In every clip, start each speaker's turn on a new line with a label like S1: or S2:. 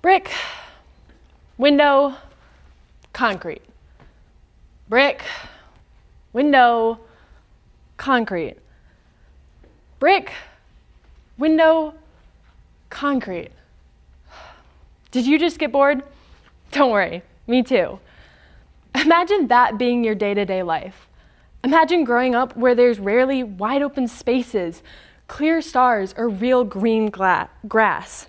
S1: Brick, window, concrete. Brick, window, concrete. Brick, window, concrete. Did you just get bored? Don't worry, me too. Imagine that being your day-to-day life. Imagine growing up where there's rarely wide open spaces, clear stars, or real green grass.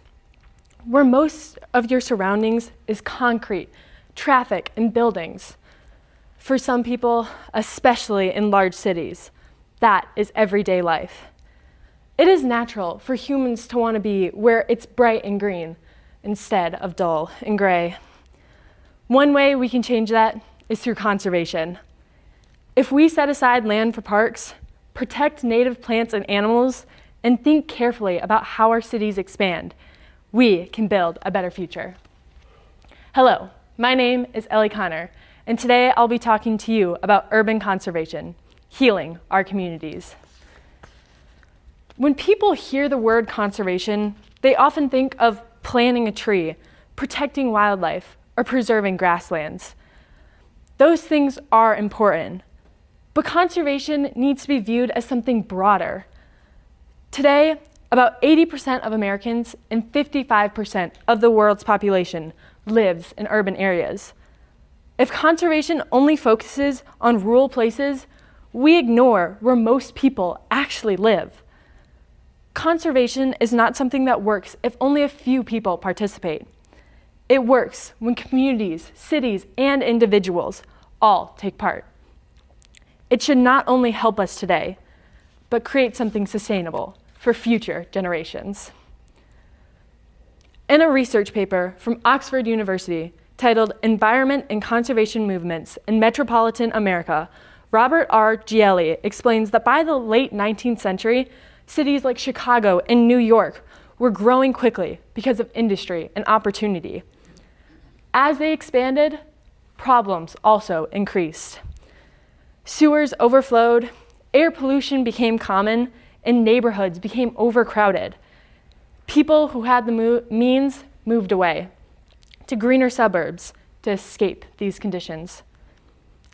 S1: Where most of your surroundings is concrete, traffic, and buildings. For some people, especially in large cities, that is everyday life. It is natural for humans to want to be where it's bright and green instead of dull and gray. One way we can change that is through conservation. If we set aside land for parks, protect native plants and animals, and think carefully about how our cities expand, we can build a better future. Hello, my name is Ellie, and today I'll be talking to you about urban conservation, healing our communities. When people hear the word conservation, they often think of planting a tree, protecting wildlife, or preserving grasslands. Those things are important, but conservation needs to be viewed as something broader. Today, about 80% of Americans and 55% of the world's population lives in urban areas. If conservation only focuses on rural places, we ignore where most people actually live. Conservation is not something that works if only a few people participate. It works when communities, cities, and individuals all take part. It should not only help us today, but create something sustainable for future generations. In a research paper from Oxford University titled Environment and Conservation Movements in Metropolitan America, Robert R. Gielli explains that by the late 19th century, cities like Chicago and New York were growing quickly because of industry and opportunity. As they expanded, problems also increased. Sewers overflowed, air pollution became common, and neighborhoods became overcrowded. People who had the means moved away to greener suburbs to escape these conditions.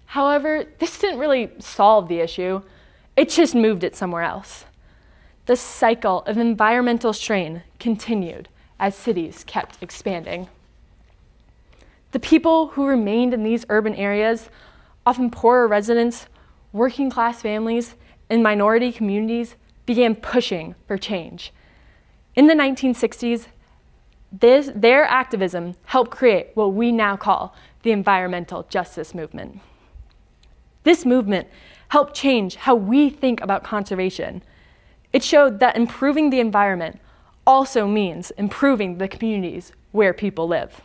S1: However, this didn't really solve the issue. It just moved it somewhere else. The cycle of environmental strain continued as cities kept expanding. The people who remained in these urban areas, often poorer residents, working class families, and minority communities, began pushing for change. In the 1960s, their activism helped create what we now call the environmental justice movement. This movement helped change how we think about conservation. It showed that improving the environment also means improving the communities where people live.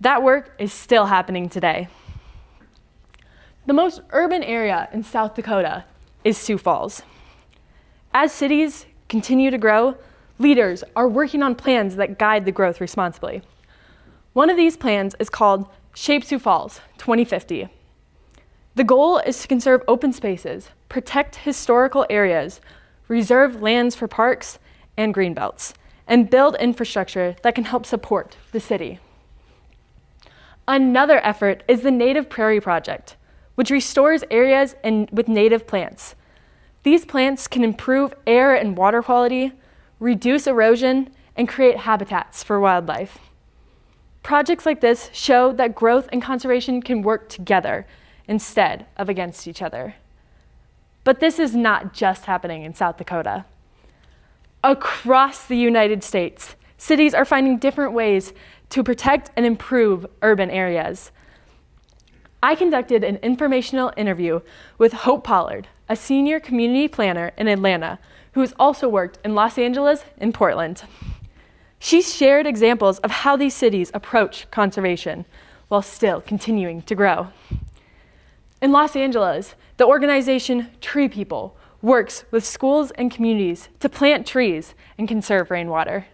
S1: That work is still happening today. The most urban area in South Dakota is Sioux Falls. As cities continue to grow, leaders are working on plans that guide the growth responsibly. One of these plans is called Shape Sioux Falls 2050. The goal is to conserve open spaces, protect historical areas, reserve lands for parks and greenbelts, and build infrastructure that can help support the city. Another effort is the Native Prairie Project, which restores areas with native plants. These plants can improve air and water quality, reduce erosion, and create habitats for wildlife. Projects like this show that growth and conservation can work together instead of against each other. But this is not just happening in South Dakota. Across the United States, cities are finding different ways to protect and improve urban areas. I conducted an informational interview with Hope Pollard, a senior community planner in Atlanta, who has also worked in Los Angeles and Portland. She shared examples of how these cities approach conservation while still continuing to grow. In Los Angeles, the organization Tree People works with schools and communities to plant trees and conserve rainwater.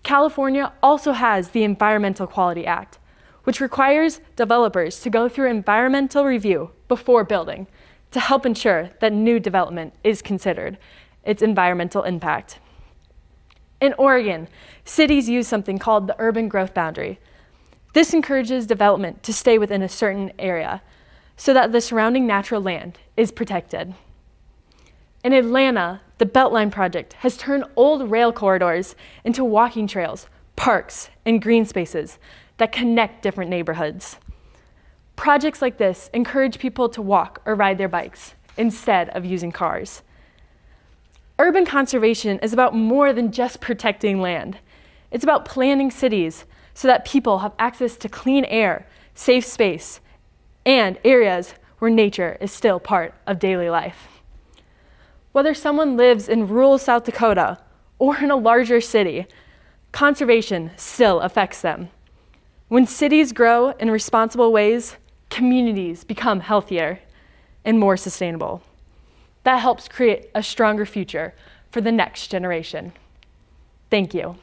S1: California also has the Environmental Quality Act, which requires developers to go through environmental review before building to help ensure that new development is considered its environmental impact. In Oregon, cities use something called the urban growth boundary. This encourages development to stay within a certain area so that the surrounding natural land is protected. In Atlanta, the Beltline project has turned old rail corridors into walking trails, parks, and green spaces that connect different neighborhoods. Projects like this encourage people to walk or ride their bikes instead of using cars. Urban conservation is about more than just protecting land. It's about planning cities so that people have access to clean air, safe space, and areas where nature is still part of daily life. Whether someone lives in rural South Dakota or in a larger city, conservation still affects them. When cities grow in responsible ways, communities become healthier and more sustainable. That helps create a stronger future for the next generation. Thank you.